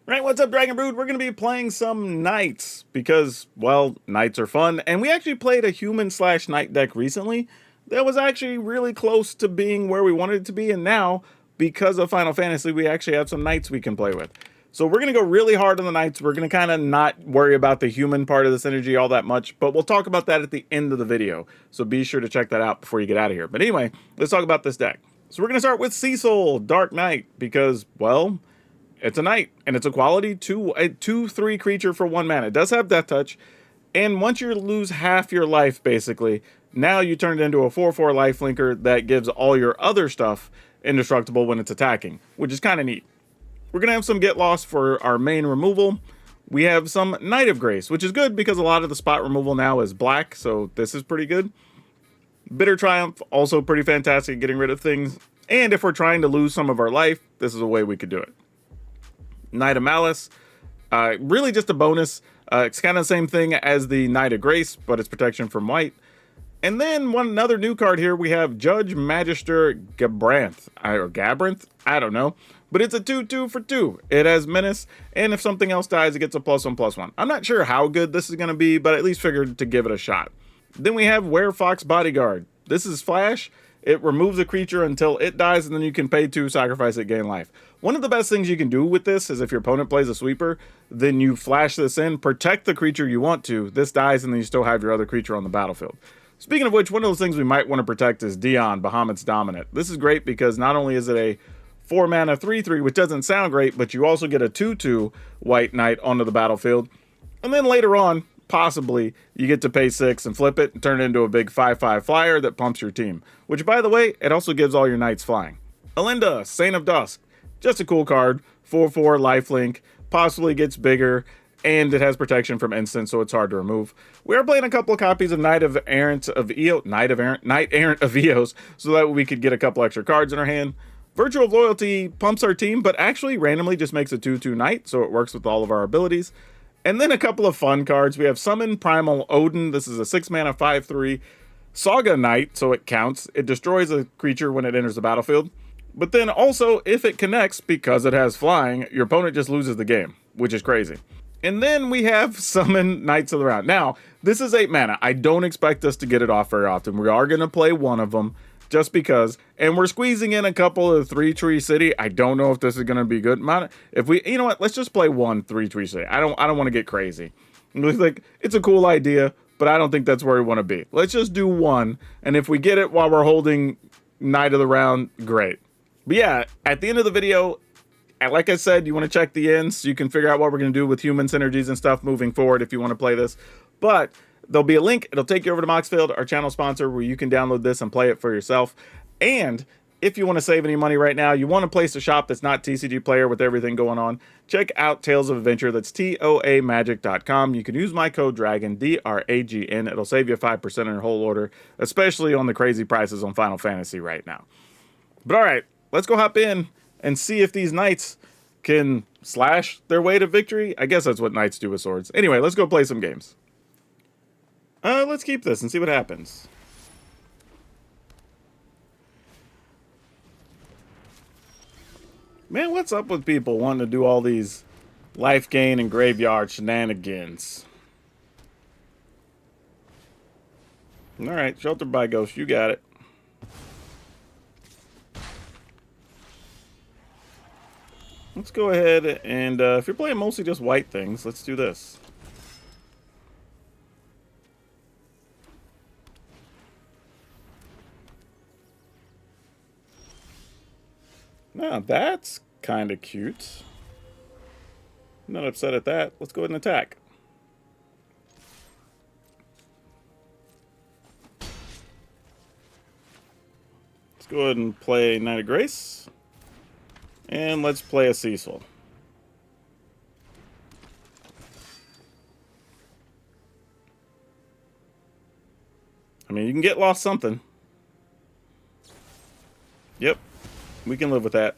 Right, what's up, Dragon Brood? We're going to be playing some Knights because, well, Knights are fun. And we actually played a human/Knight deck recently that was actually really close to being where we wanted it to be. And now, because of Final Fantasy, we actually have some Knights we can play with. So we're going to go really hard on the Knights. We're going to kind of not worry about the human part of the synergy all that much, but we'll talk about that at the end of the video. So be sure to check that out before you get out of here. But anyway, let's talk about this deck. So we're going to start with Cecil, Dark Knight, because, well, it's a knight, and it's a quality 2/3 creature for 1 mana. It does have Death Touch, and once you lose half your life, basically, now you turn it into a 4/4 lifelinker that gives all your other stuff indestructible when it's attacking, which is kind of neat. We're going to have some Get Lost for our main removal. We have some Knight of Grace, which is good because a lot of the spot removal now is black, so this is pretty good. Bitter Triumph, also pretty fantastic at getting rid of things. And if we're trying to lose some of our life, this is a way we could do it. Knight of Malice, really just a bonus. It's kind of the same thing as the Knight of Grace, but it's protection from white. And then another new card here, we have Judge Magister Gabranth, or Gabranth, I don't know. But it's a 2/2 for 2. It has Menace, and if something else dies, it gets a +1/+1. I'm not sure how good this is going to be, but at least figured to give it a shot. Then we have Werefox Bodyguard. This is Flash. It removes a creature until it dies, and then you can pay 2, sacrifice it, gain life. One of the best things you can do with this is if your opponent plays a sweeper, then you flash this in, protect the creature you want to, this dies, and then you still have your other creature on the battlefield. Speaking of which, one of those things we might want to protect is Dion, Bahamut's Dominant. This is great because not only is it a 4 mana 3/3, which doesn't sound great, but you also get a 2/2 white knight onto the battlefield. And then later on, possibly, you get to pay 6 and flip it and turn it into a big 5/5 flyer that pumps your team. Which, by the way, it also gives all your knights flying. Alinda, Saint of Dusk. Just a cool card. 4/4 lifelink. Possibly gets bigger. And it has protection from instants, so it's hard to remove. We are playing a couple of copies of Knight Errant of Eos, so that we could get a couple extra cards in our hand. Virtue of Loyalty pumps our team, but actually randomly just makes a 2/2 knight, so it works with all of our abilities. And then a couple of fun cards. We have Summon Primal Odin. This is a 6 mana 5/3 Saga Knight, so it counts. It destroys a creature when it enters the battlefield. But then also, if it connects, because it has flying, your opponent just loses the game, which is crazy. And then we have Summon Knights of the Round. Now, this is 8 mana. I don't expect us to get it off very often. We are going to play one of them just because. And we're squeezing in a couple of 3-Tree City. I don't know if this is going to be good. If we, you know what, let's just play one 3-Tree City. I don't want to get crazy. Like, it's a cool idea, but I don't think that's where we want to be. Let's just do one. And if we get it while we're holding Knight of the Round, great. But yeah, at the end of the video, like I said, you want to check the ends so you can figure out what we're going to do with human synergies and stuff moving forward if you want to play this. But there'll be a link. It'll take you over to Moxfield, our channel sponsor, where you can download this and play it for yourself. And if you want to save any money right now, you want to place a shop that's not TCG Player with everything going on, check out Tales of Adventure. That's TOAMagic.com. You can use my code DRAGON, DRAGN. It'll save you 5% on your whole order, especially on the crazy prices on Final Fantasy right now. But all right, let's go hop in and see if these knights can slash their way to victory. I guess that's what knights do with swords. Anyway, let's go play some games. Let's keep this and see what happens. Man, what's up with people wanting to do all these life gain and graveyard shenanigans? Alright, Shelter by Ghost, you got it. Let's go ahead and, if you're playing mostly just white things, let's do this. Now, that's kind of cute. I'm not upset at that. Let's go ahead and attack. Let's go ahead and play Knight of Grace. And let's play a Cecil. I mean, you can get lost something. Yep. We can live with that.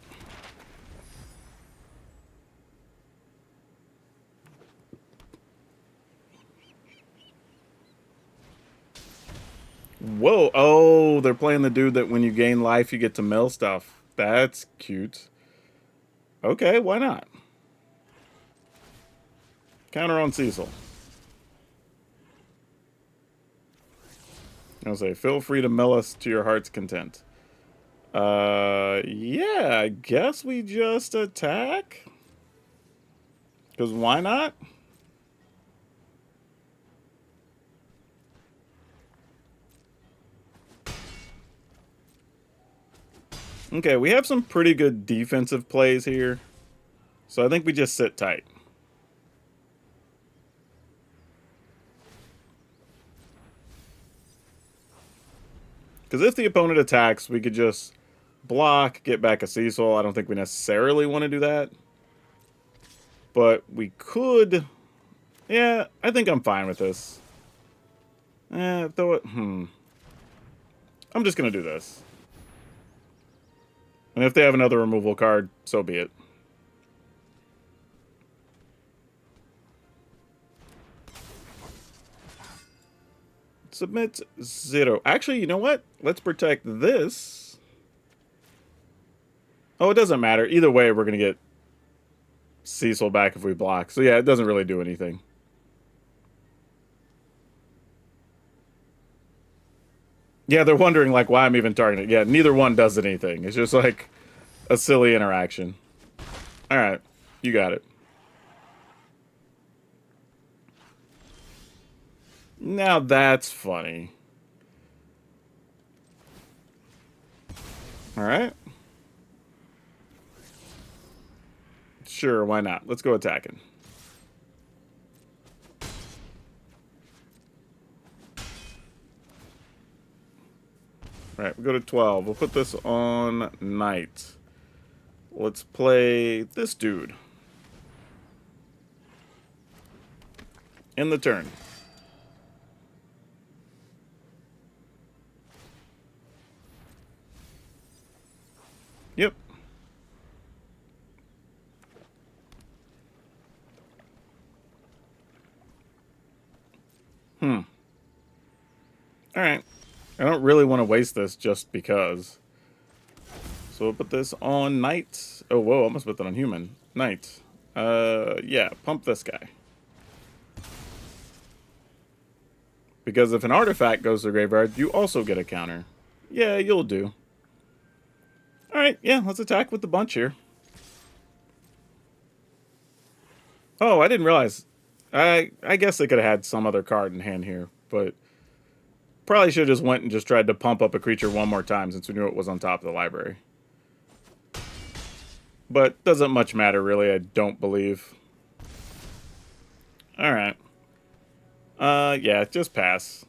Whoa. Oh, they're playing the dude that when you gain life, you get to mill stuff. That's cute. Okay, why not? Counter on Cecil. I'll say, feel free to mill us to your heart's content. Yeah, I guess we just attack. Because why not? Okay, we have some pretty good defensive plays here. So I think we just sit tight. Because if the opponent attacks, we could just block, get back a Cecil. I don't think we necessarily want to do that. But we could... Yeah, I think I'm fine with this. Though it... I'm just going to do this. And if they have another removal card, so be it. Submit 0. Actually, you know what? Let's protect this. Oh, it doesn't matter. Either way, we're going to get Cecil back if we block. So yeah, it doesn't really do anything. Yeah, they're wondering like why I'm even targeting it. Yeah, neither one does anything. It's just like a silly interaction. All right, you got it. Now that's funny. All right. Sure, why not? Let's go attacking. All right, we go to 12. We'll put this on Knight. Let's play this dude. In the turn. Yep. Alright. I don't really want to waste this just because. So we'll put this on Knight. Oh, whoa, I almost put that on human. Knight. Yeah, pump this guy. Because if an artifact goes to the graveyard, you also get a counter. Yeah, you'll do. Alright, yeah, let's attack with the bunch here. Oh, I didn't realize. I guess they could have had some other card in hand here, but probably should have just went and just tried to pump up a creature one more time since we knew it was on top of the library. But doesn't much matter, really, I don't believe. Alright. Yeah, just pass.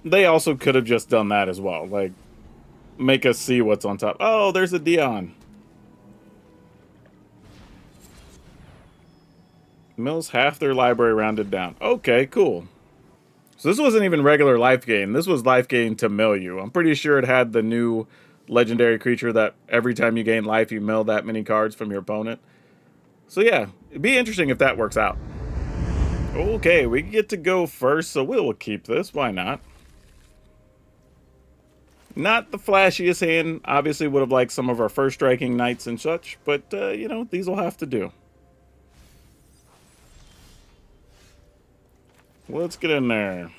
They also could have just done that as well. Like, make us see what's on top. Oh, there's a Dion. Mills half their library rounded down. Okay, cool. So this wasn't even regular life gain. This was life gain to mill you. I'm pretty sure it had the new legendary creature that every time you gain life, you mill that many cards from your opponent. So yeah, it'd be interesting if that works out. Okay, we get to go first, so we'll keep this. Why not? Not the flashiest hand. Obviously would have liked some of our first striking knights and such, but, you know, these will have to do. Let's get in there.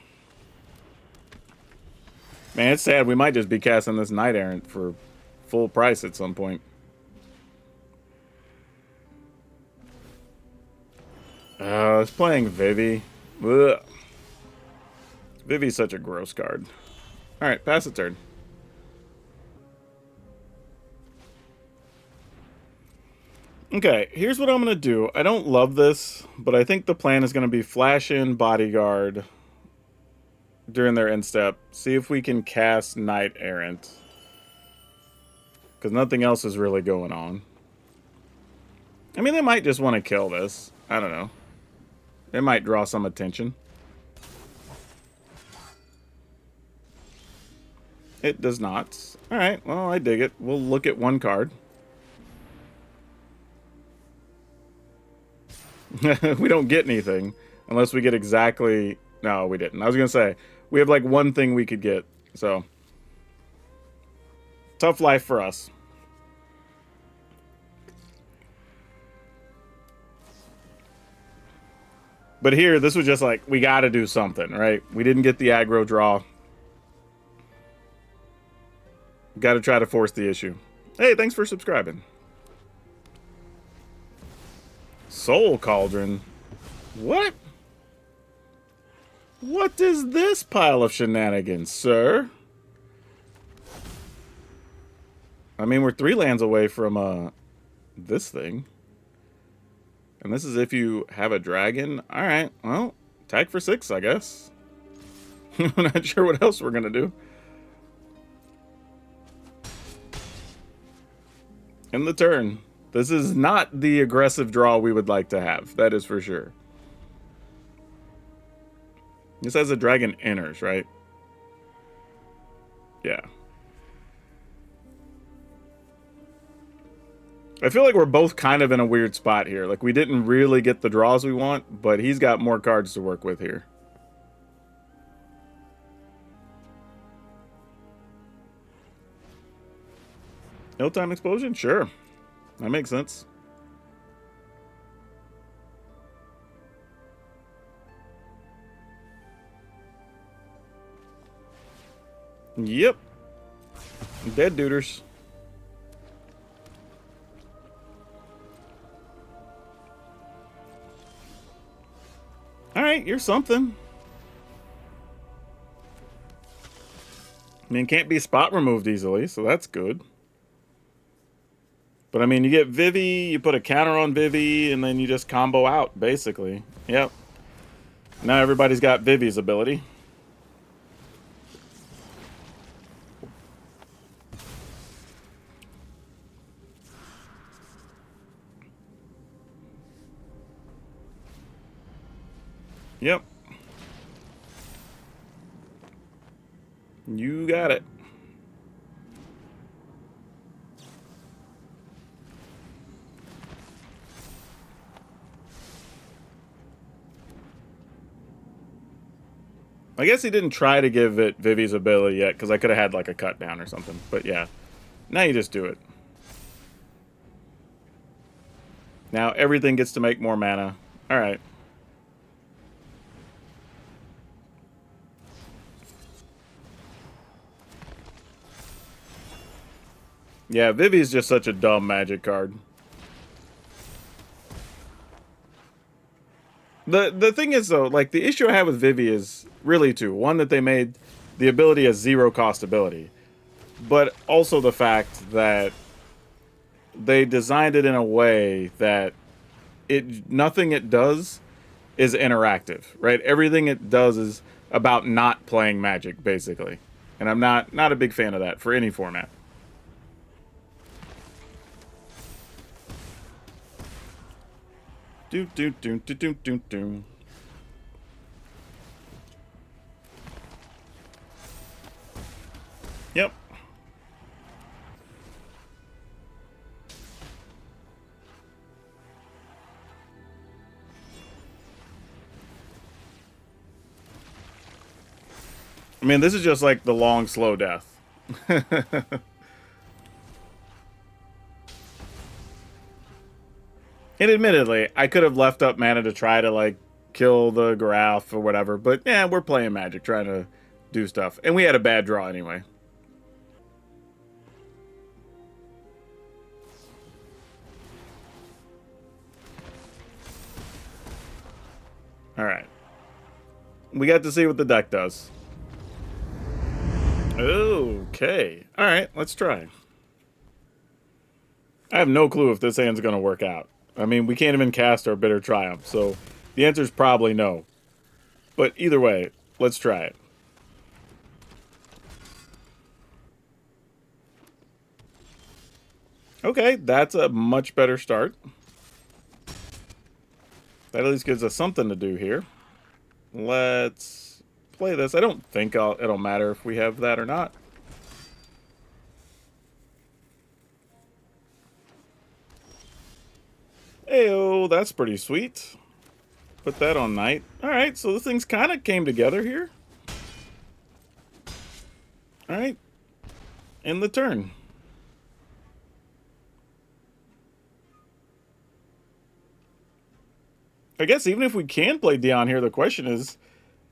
Man, it's sad. We might just be casting this Knight Errant for full price at some point. It's playing Vivi. Ugh. Vivi's such a gross card. Alright, pass the turn. Okay, here's what I'm going to do. I don't love this, but I think the plan is going to be flash in Bodyguard during their end step. See if we can cast Knight Errant. Because nothing else is really going on. I mean, they might just want to kill this. I don't know. They might draw some attention. It does not. Alright, well, I dig it. We'll look at one card. We don't get anything unless we get exactly... No, we didn't. I was going to say, we have like one thing we could get. So, tough life for us. But here, this was just like, we got to do something, right? We didn't get the aggro draw. Got to try to force the issue. Hey, thanks for subscribing. Soul Cauldron. What? What is this pile of shenanigans, sir? I mean, we're 3 lands away from this thing. And this is if you have a dragon. Alright, well, tag for 6, I guess. I'm not sure what else we're going to do. In the turn. This is not the aggressive draw we would like to have. That is for sure. This has a dragon enters, right? Yeah. I feel like we're both kind of in a weird spot here. Like, we didn't really get the draws we want, but he's got more cards to work with here. Ill-time explosion? Sure. That makes sense. Yep. Dead duders. Alright, you're something. I mean, can't be spot removed easily, so that's good. But I mean, you get Vivi, you put a counter on Vivi, and then you just combo out, basically. Yep. Now everybody's got Vivi's ability. Yep. You got it. I guess he didn't try to give it Vivi's ability yet, because I could have had like a cut down or something. But yeah, now you just do it. Now everything gets to make more mana. Alright. Yeah, Vivi's just such a dumb magic card. The thing is, though, like, the issue I have with Vivi is really two. One, that they made the ability a zero-cost ability. But also the fact that they designed it in a way that nothing it does is interactive, right? Everything it does is about not playing Magic, basically. And I'm not a big fan of that for any format. Do do do do do do do. Yep. I mean, this is just like the long, slow death. And admittedly, I could have left up mana to try to, like, kill the Graph or whatever. But, yeah, we're playing Magic, trying to do stuff. And we had a bad draw anyway. Alright. We got to see what the deck does. Okay. Alright, let's try. I have no clue if this hand's going to work out. I mean, we can't even cast our Bitter Triumph, so the answer is probably no. But either way, let's try it. Okay, that's a much better start. That at least gives us something to do here. Let's play this. I don't think it'll matter if we have that or not. Ayo, that's pretty sweet. Put that on Knight. Alright, so the things kind of came together here. Alright. End the turn. I guess even if we can play Dion here, the question is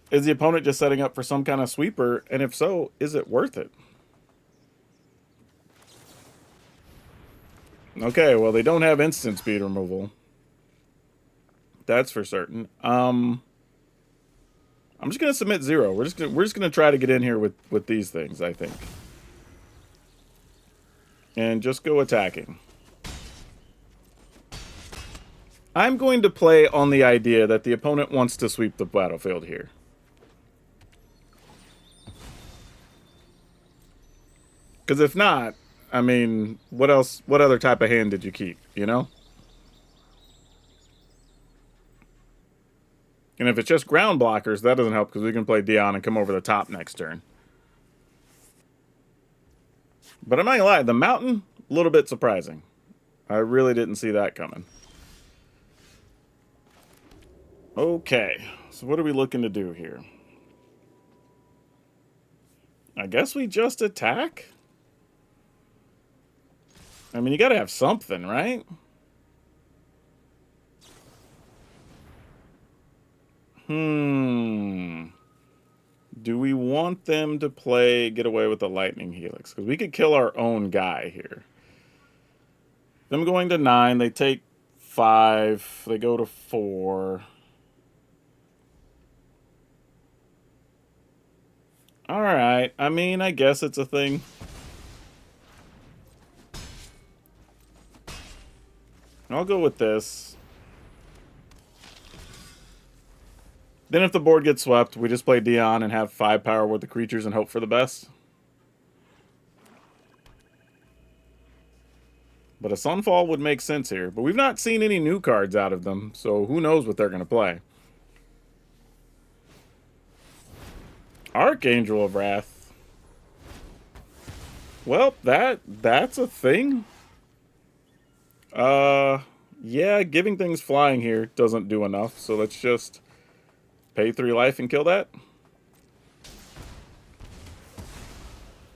the opponent just setting up for some kind of sweeper? And if so, is it worth it? Okay, well, they don't have instant speed removal. That's for certain. I'm just gonna submit 0. We're just gonna try to get in here with these things, I think. And just go attacking. I'm going to play on the idea that the opponent wants to sweep the battlefield here. Because if not, I mean, what else? What other type of hand did you keep, you know? And if it's just ground blockers, that doesn't help because we can play Dion and come over the top next turn. But I'm not gonna lie, the mountain, a little bit surprising. I really didn't see that coming. Okay, so what are we looking to do here? I guess we just attack? I mean, you gotta have something, right? Do we want them to get away with the Lightning Helix? Because we could kill our own guy here. Them going to 9, they take 5, they go to 4. Alright, I mean, I guess it's a thing. I'll go with this. Then if the board gets swept, we just play Dion and have 5 power with the creatures and hope for the best. But a Sunfall would make sense here. But we've not seen any new cards out of them, so who knows what they're going to play. Archangel of Wrath. Well, that's a thing. Yeah, giving things flying here doesn't do enough, so let's just pay 3 life and kill that.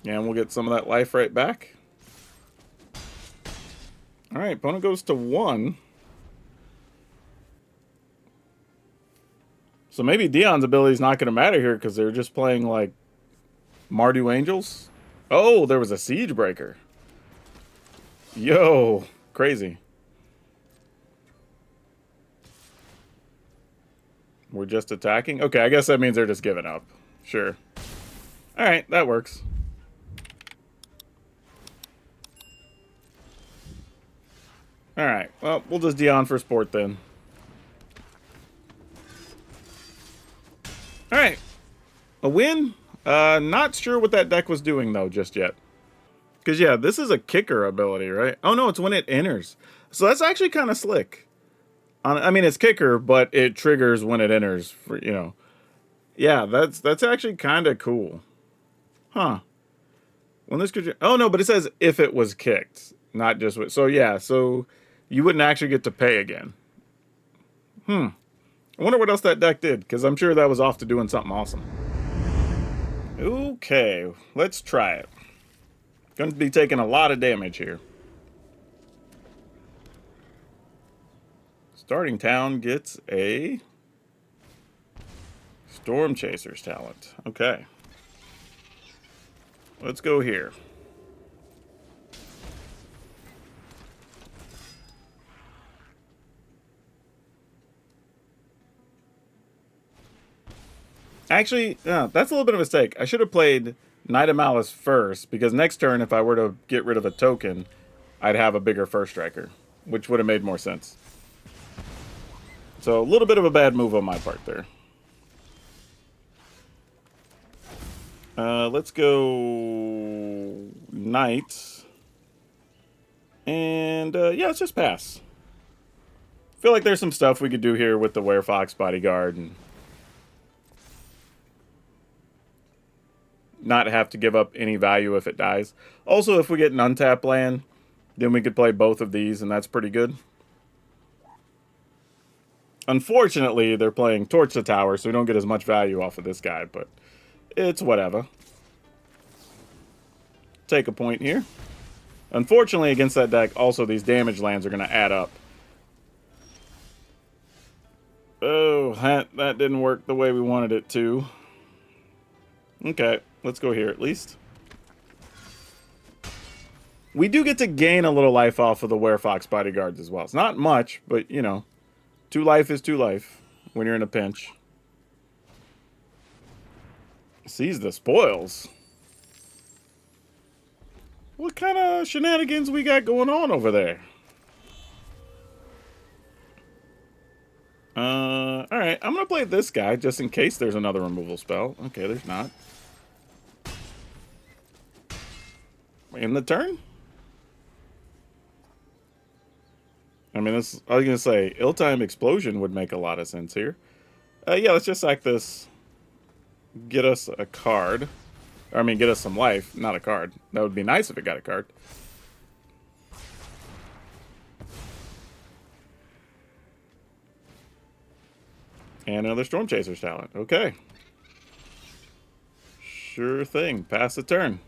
And we'll get some of that life right back. Alright, opponent goes to 1. So maybe Dion's ability is not going to matter here because they're just playing, like, Mardu Angels. Oh, there was a Siegebreaker. Yo, crazy. We're just attacking? Okay, I guess that means they're just giving up. Sure. Alright, that works. Alright, well, we'll just Dion for sport then. Alright. A win? Not sure what that deck was doing, though, just yet. Because, yeah, this is a kicker ability, right? Oh, no, it's when it enters. So that's actually kind of slick. I mean, it's kicker, but it triggers when it enters, for, you know. Yeah, that's actually kind of cool. Huh. When this could... Oh, no, but it says if it was kicked. Not just... So, yeah, so you wouldn't actually get to pay again. I wonder what else that deck did, because I'm sure that was off to doing something awesome. Okay, let's try it. Going to be taking a lot of damage here. Starting town gets a Storm Chaser's talent. Okay. Let's go here. Actually, no, that's a little bit of a mistake. I should have played Knight of Malice first, because next turn, if I were to get rid of a token, I'd have a bigger first striker, which would have made more sense. So, a little bit of a bad move on my part there. Let's go Knight. And, yeah, let's just pass. I feel like there's some stuff we could do here with the Werefox Bodyguard and not have to give up any value if it dies. Also, if we get an untapped land, then we could play both of these, and that's pretty good. Unfortunately, they're playing Torch the Tower, so we don't get as much value off of this guy, but it's whatever. Take a point here. Unfortunately, against that deck, also these damage lands are going to add up. Oh, that didn't work the way we wanted it to. Okay, let's go here at least. We do get to gain a little life off of the Werefox bodyguards as well. It's not much, but, you know, 2 life is 2 life when you're in a pinch. Seize the spoils. What kind of shenanigans we got going on over there? Alright, I'm gonna play this guy just in case there's another removal spell. Okay, there's not. In the turn? I mean, this, I was gonna say, ill-timed explosion would make a lot of sense here. Yeah, let's just sack this. Get us a card. Or, I mean, get us some life, not a card. That would be nice if it got a card. And another Storm Chaser's talent. Okay. Sure thing. Pass the turn.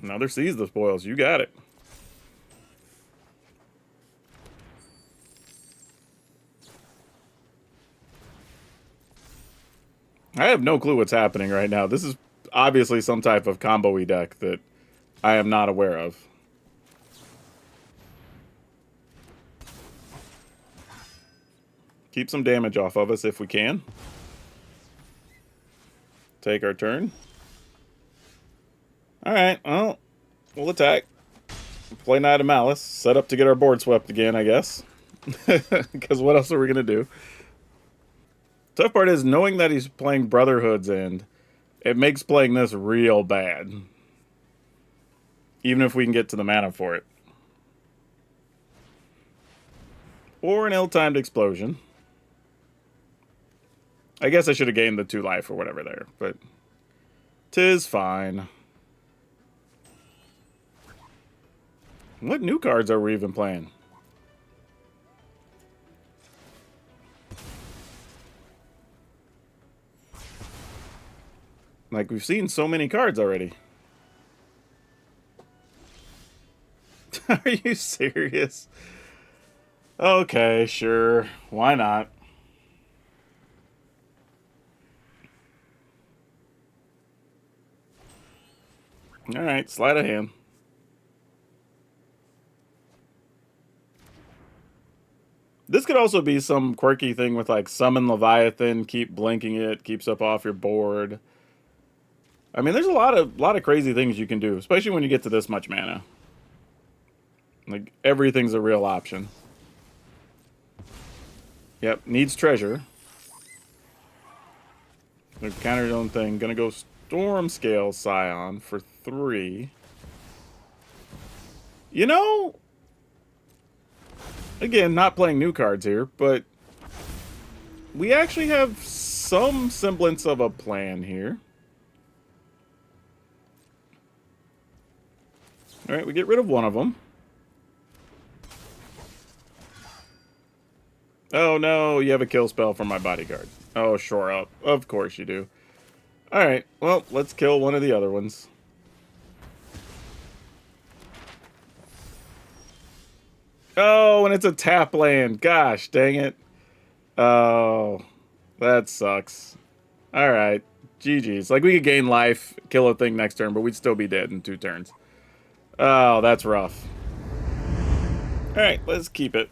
Another Seize the Spoils. You got it. I have no clue what's happening right now. This is obviously some type of combo-y deck that I am not aware of. Keep some damage off of us if we can. Take our turn. Alright, well, we'll attack. Play Knight of Malice. Set up to get our board swept again, I guess. Because what else are we going to do? Tough part is knowing that he's playing Brotherhood's End. It makes playing this real bad. Even if we can get to the mana for it. Or an ill-timed explosion. I guess I should have gained the 2 life or whatever there, but 'tis fine. What new cards are we even playing? Like, we've seen so many cards already. Are you serious? Okay, sure. Why not? Alright, sleight of hand. This could also be some quirky thing with, like, Summon Leviathan, keep blinking it, keeps up off your board. I mean, there's a lot of crazy things you can do, especially when you get to this much mana. Like, everything's a real option. Yep, needs treasure. Counter his own thing. Gonna go Storm Scale Scion for 3. You know, again, not playing new cards here, but we actually have some semblance of a plan here. Alright, we get rid of one of them. Oh no, you have a kill spell for my bodyguard. Oh, shore up. Of course you do. Alright, well, let's kill one of the other ones. Oh, and it's a tap land. Gosh, dang it. Oh, that sucks. Alright, GG's. Like, we could gain life, kill a thing next turn, but we'd still be dead in 2 turns. Oh, that's rough. Alright, let's keep it.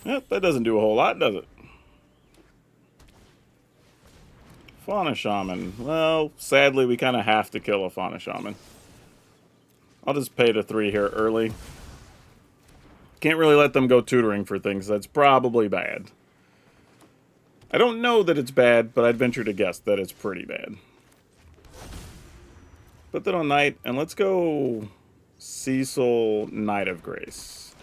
Yep, that doesn't do a whole lot, does it? Fauna Shaman. Well, sadly, we kind of have to kill a Fauna Shaman. I'll just pay to 3 here early. Can't really let them go tutoring for things. That's probably bad. I don't know that it's bad, but I'd venture to guess that it's pretty bad. Put that on Knight, and let's go Cecil Knight of Grace.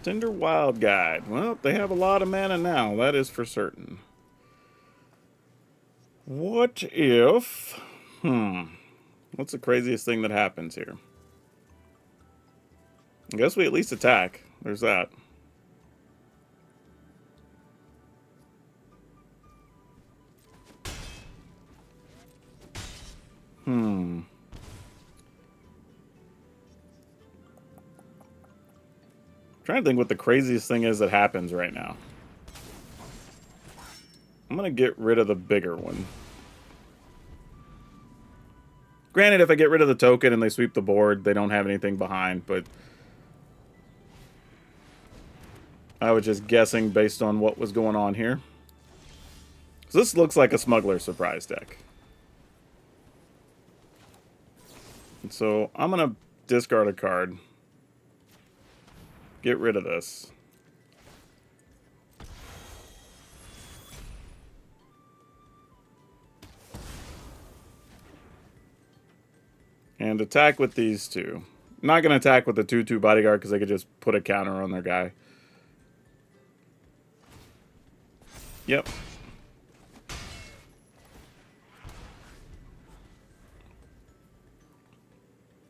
Tender Wild Guide. Well, they have a lot of mana now, that is for certain. What if... What's the craziest thing that happens here? I guess we at least attack. There's that. Trying to think what the craziest thing is that happens right now. I'm going to get rid of the bigger one. Granted, if I get rid of the token and they sweep the board, they don't have anything behind, but I was just guessing based on what was going on here. So this looks like a Smuggler Surprise deck. And so I'm going to discard a card. Get rid of this. And attack with these two. I'm not going to attack with the 2/2 bodyguard because they could just put a counter on their guy. Yep.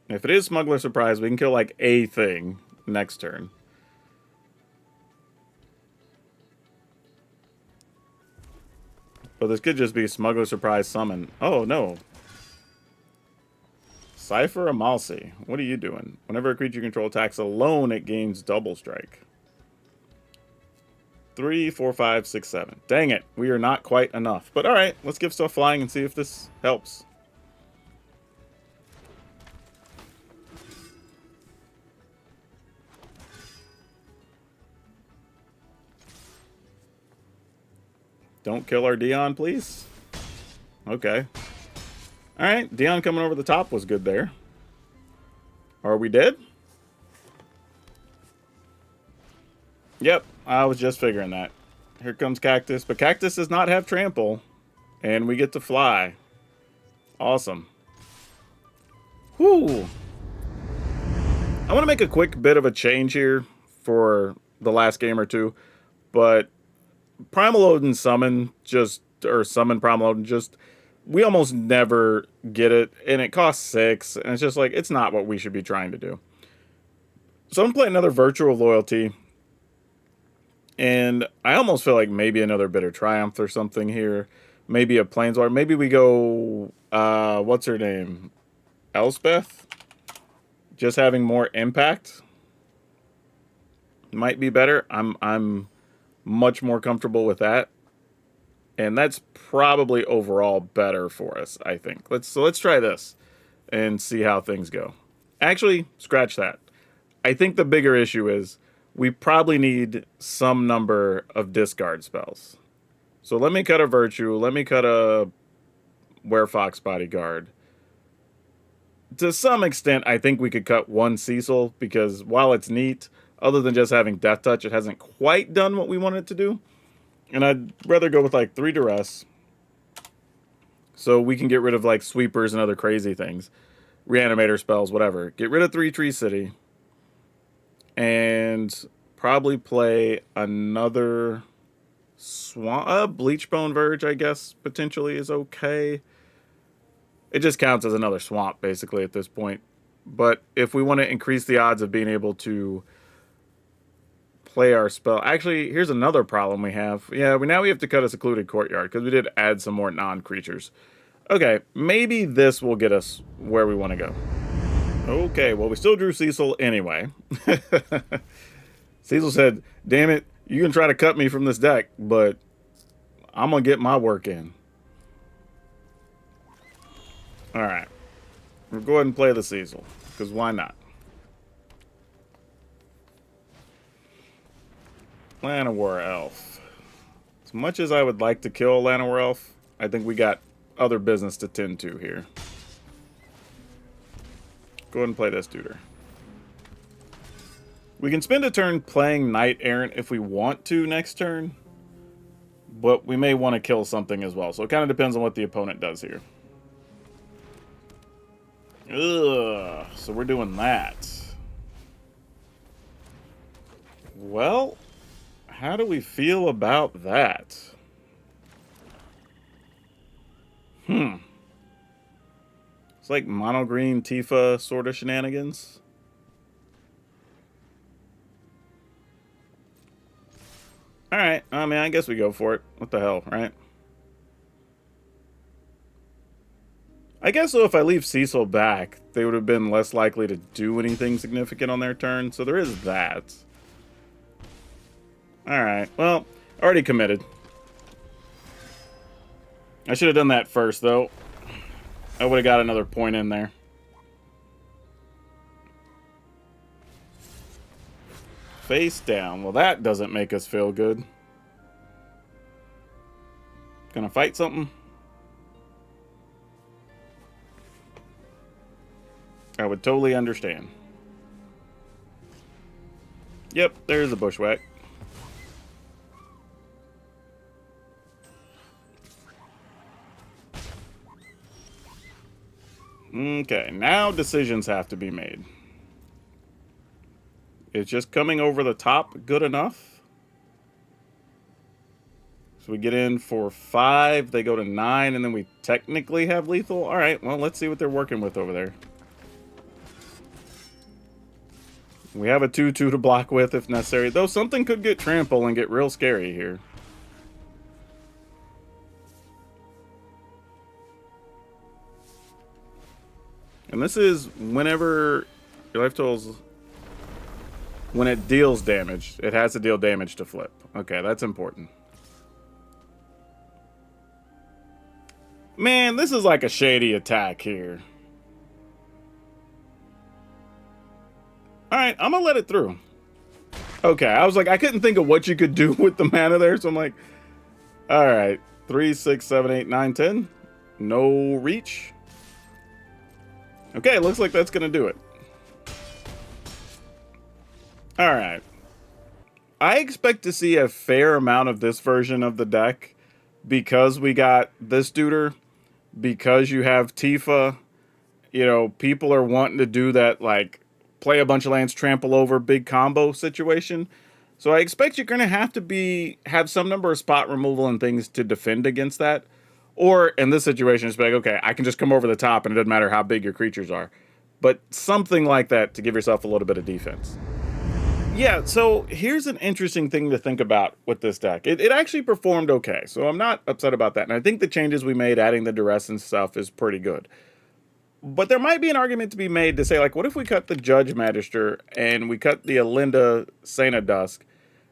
If it is Smuggler Surprise, we can kill like a thing next turn. But this could just be Smuggler Surprise Summon. Oh, no. Cypher Amalsi. What are you doing? Whenever a creature you control attacks alone, it gains double strike. 3, 4, 5, 6, 7. Dang it. We are not quite enough. But alright, let's give stuff flying and see if this helps. Don't kill our Dion, please. Okay. Alright, Dion coming over the top was good there. Are we dead? Yep, I was just figuring that. Here comes Cactus, but Cactus does not have Trample. And we get to fly. Awesome. Whew. I want to make a quick bit of a change here for the last game or two. But Primal Odin Summon Summon Primal Odin just... We almost never get it, and it costs 6, and it's just like, it's not what we should be trying to do. So I'm playing another Virtual Loyalty, and I almost feel like maybe another Bitter Triumph or something here. Maybe a Planeswalker. Maybe we go, what's her name? Elspeth? Just having more impact might be better. I'm much more comfortable with that. And that's probably overall better for us, I think. Let's try this and see how things go. Actually, scratch that. I think the bigger issue is we probably need some number of discard spells. So let me cut a Virtue. Let me cut a Werefox Bodyguard. To some extent, I think we could cut one Cecil because while it's neat, other than just having Death Touch, it hasn't quite done what we want it to do. And I'd rather go with like 3 Duress. So we can get rid of like sweepers and other crazy things. Reanimator spells, whatever. Get rid of 3 Tree City. And probably play another Swamp. Bleachbone Verge, I guess, potentially is okay. It just counts as another swamp, basically, at this point. But if we want to increase the odds of being able to play our spell... Actually, here's another problem we have. Yeah, now we have to cut a Secluded Courtyard, because we did add some more non-creatures. Okay, maybe this will get us where we want to go. Okay, well, we still drew Cecil anyway. Cecil said, damn it, you can try to cut me from this deck, but I'm going to get my work in. Alright. We'll go ahead and play the Cecil, because why not? Llanowar Elf. As much as I would like to kill Llanowar Elf, I think we got other business to tend to here. Go ahead and play this duder. We can spend a turn playing Knight Errant if we want to next turn, but we may want to kill something as well, so it kind of depends on what the opponent does here. Ugh, so we're doing that. Well, how do we feel about that? It's like mono green Tifa sort of shenanigans. I mean, I guess we go for it. What the hell, right? I guess so if I leave Cecil back, they would have been less likely to do anything significant on their turn, so there is that. Alright, well, already committed. I should have done that first, though. I would have got another point in there. Face down. Well, that doesn't make us feel good. Gonna fight something? I would totally understand. Yep, there's a bushwhack. Okay, now decisions have to be made. Is just coming over the top good enough? So we get in for 5, they go to 9, and then we technically have lethal? Alright, well, let's see what they're working with over there. We have a 2-2 to block with if necessary, though something could get trample and get real scary here. And this is whenever your life totals, when it deals damage, it has to deal damage to flip. Okay, that's important. Man, this is like a shady attack here. Alright, I'm gonna let it through. Okay, I was like, I couldn't think of what you could do with the mana there, so I'm like, alright. 3, 6, 7, 8, 9, 10. No reach. Okay, looks like that's gonna do it. Alright. I expect to see a fair amount of this version of the deck because we got this duder, because you have Tifa. You know, people are wanting to do that, like, play a bunch of lands, trample over, big combo situation. So I expect you're going to have to have some number of spot removal and things to defend against that. Or in this situation, it's like, okay, I can just come over the top and it doesn't matter how big your creatures are. But something like that to give yourself a little bit of defense. Yeah, so here's an interesting thing to think about with this deck. It actually performed okay, so I'm not upset about that. And I think the changes we made, adding the duress and stuff, is pretty good. But there might be an argument to be made to say, like, what if we cut the Judge Magister and we cut the Alinda Saint of Dusk,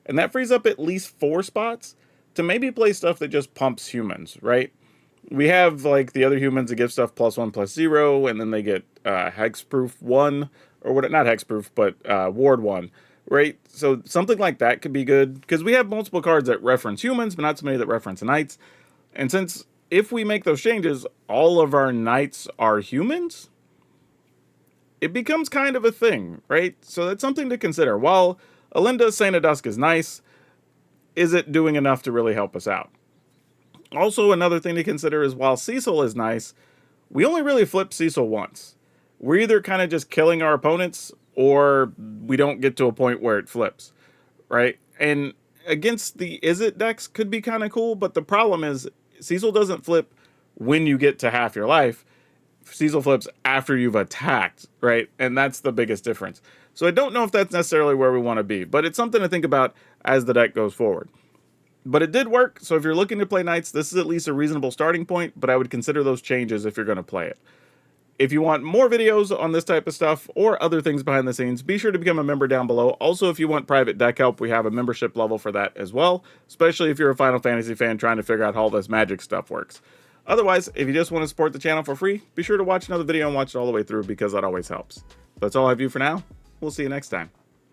and that frees up at least 4 spots to maybe play stuff that just pumps humans, right? We have, like, the other humans that give stuff +1/+0, and then they get hexproof 1, or what? Not hexproof, but ward 1, right? So something like that could be good, because we have multiple cards that reference humans, but not so many that reference knights. And since if we make those changes, all of our knights are humans, it becomes kind of a thing, right? So that's something to consider. While Alinda Saint of Dusk is nice, is it doing enough to really help us out? Also, another thing to consider is while Cecil is nice, we only really flip Cecil once. We're either kind of just killing our opponents, or we don't get to a point where it flips, right? And against the Izzet decks could be kind of cool, but the problem is Cecil doesn't flip when you get to half your life. Cecil flips after you've attacked, right? And that's the biggest difference. So I don't know if that's necessarily where we want to be, but it's something to think about as the deck goes forward. But it did work, so if you're looking to play Knights, this is at least a reasonable starting point, but I would consider those changes if you're going to play it. If you want more videos on this type of stuff or other things behind the scenes, be sure to become a member down below. Also, if you want private deck help, we have a membership level for that as well, especially if you're a Final Fantasy fan trying to figure out how all this magic stuff works. Otherwise, if you just want to support the channel for free, be sure to watch another video and watch it all the way through because that always helps. That's all I have for you for now. We'll see you next time.